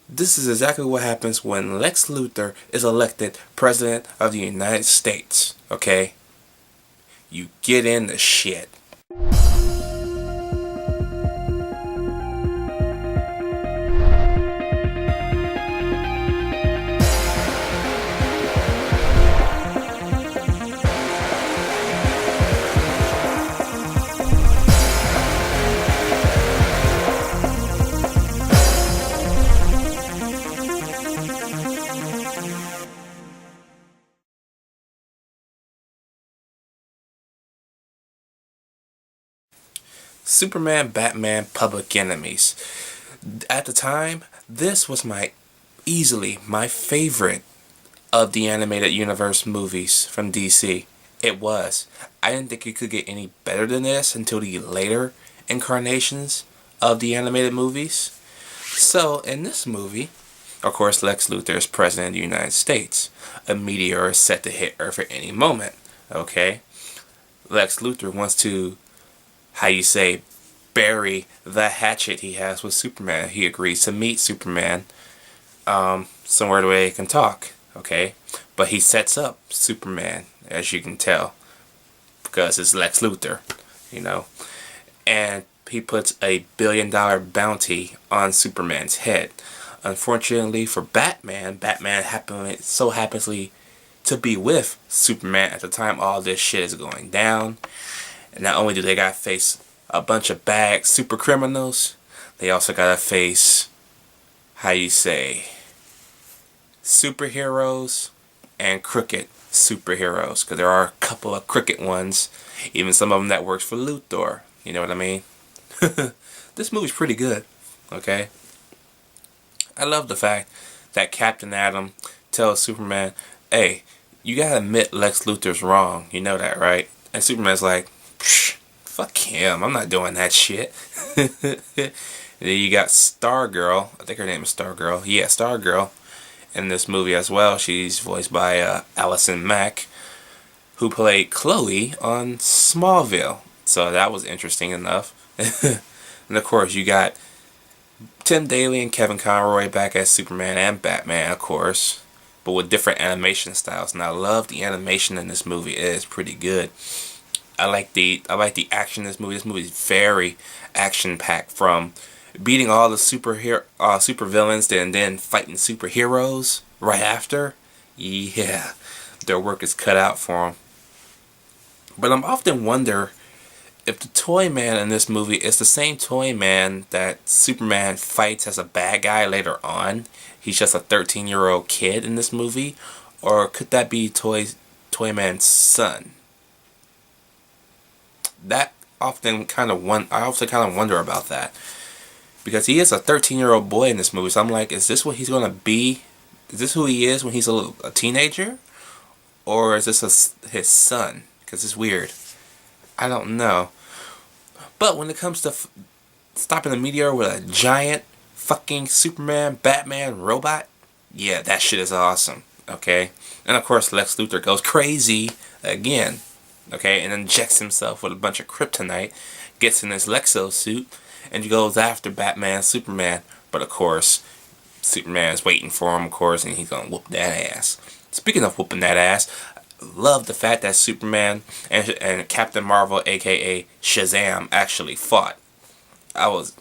This is exactly what happens when Lex Luthor is elected President of the United States, okay? You get in the shit. Superman, Batman, Public Enemies. At the time, this was easily my favorite of the animated universe movies from DC. It was. I didn't think it could get any better than this until the later incarnations of the animated movies. So, in this movie, of course, Lex Luthor is President of the United States. A meteor is set to hit Earth at any moment. Okay? Lex Luthor wants to, bury the hatchet he has with Superman. He agrees to meet Superman somewhere where they can talk. Okay? But he sets up Superman, as you can tell, because it's Lex Luthor, and he puts a $1 billion bounty on Superman's head. Unfortunately for Batman, so happens to be with Superman at the time all this shit is going down. And not only do they gotta face a bunch of bad super criminals, they also gotta face, superheroes and crooked superheroes. Because there are a couple of crooked ones, even some of them that works for Luthor. You know what I mean? This movie's pretty good, okay? I love the fact that Captain Atom tells Superman, hey, you gotta admit Lex Luthor's wrong. You know that, right? And Superman's like, fuck him. I'm not doing that shit. And then you got Stargirl. I think her name is Stargirl. Yeah, Stargirl in this movie as well. She's voiced by Allison Mack, who played Chloe on Smallville. So that was interesting enough. And of course, you got Tim Daly and Kevin Conroy back as Superman and Batman, of course, but with different animation styles. And I love the animation in this movie. It is pretty good. I like the action in this movie. This movie is very action packed, from beating all the super villains and then fighting superheroes right after. Yeah, their work is cut out for them. But I'm often wonder if the Toy Man in this movie is the same Toy Man that Superman fights as a bad guy later on. He's just a 13-year-old kid in this movie, or could that be Toy Man's son? I often kind of wonder about that, because he is a 13-year-old boy in this movie. So I'm like, is this what he's gonna be? Is this who he is when he's a teenager, or is this his son? Because it's weird. I don't know. But when it comes to stopping a meteor with a giant fucking Superman, Batman robot, yeah, that shit is awesome. Okay, and of course Lex Luthor goes crazy again. Okay, and injects himself with a bunch of kryptonite, gets in his Lexo suit, and he goes after Batman, Superman. But of course, Superman is waiting for him, of course, and he's gonna whoop that ass. Speaking of whooping that ass, love the fact that Superman and Captain Marvel, aka Shazam, actually fought. I was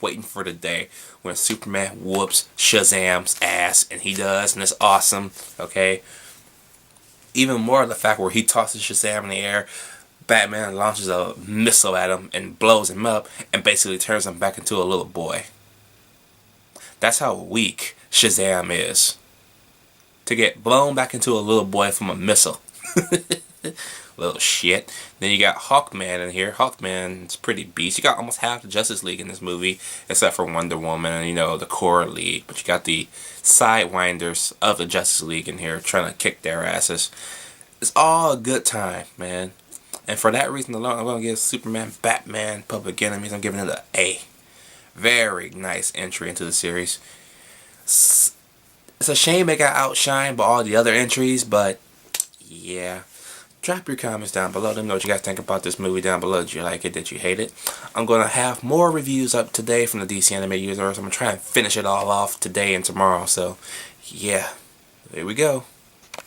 waiting for the day when Superman whoops Shazam's ass, and he does, and it's awesome. Okay. Even more the fact where he tosses Shazam in the air, Batman launches a missile at him and blows him up, and basically turns him back into a little boy. That's how weak Shazam is. To get blown back into a little boy from a missile. Little shit. Then you got Hawkman in here. Hawkman's pretty beast. You got almost half the Justice League in this movie, except for Wonder Woman and, the core league. But you got the sidewinders of the Justice League in here trying to kick their asses. It's all a good time, man. And for that reason alone, I'm going to give Superman, Batman, Public Enemies, I'm giving it an A. Very nice entry into the series. It's a shame it got outshined by all the other entries, but yeah. Drop your comments down below. Let me know what you guys think about this movie down below. Did you like it? Did you hate it? I'm going to have more reviews up today from the DC Animated Universe. I'm going to try and finish it all off today and tomorrow. So, yeah. There we go.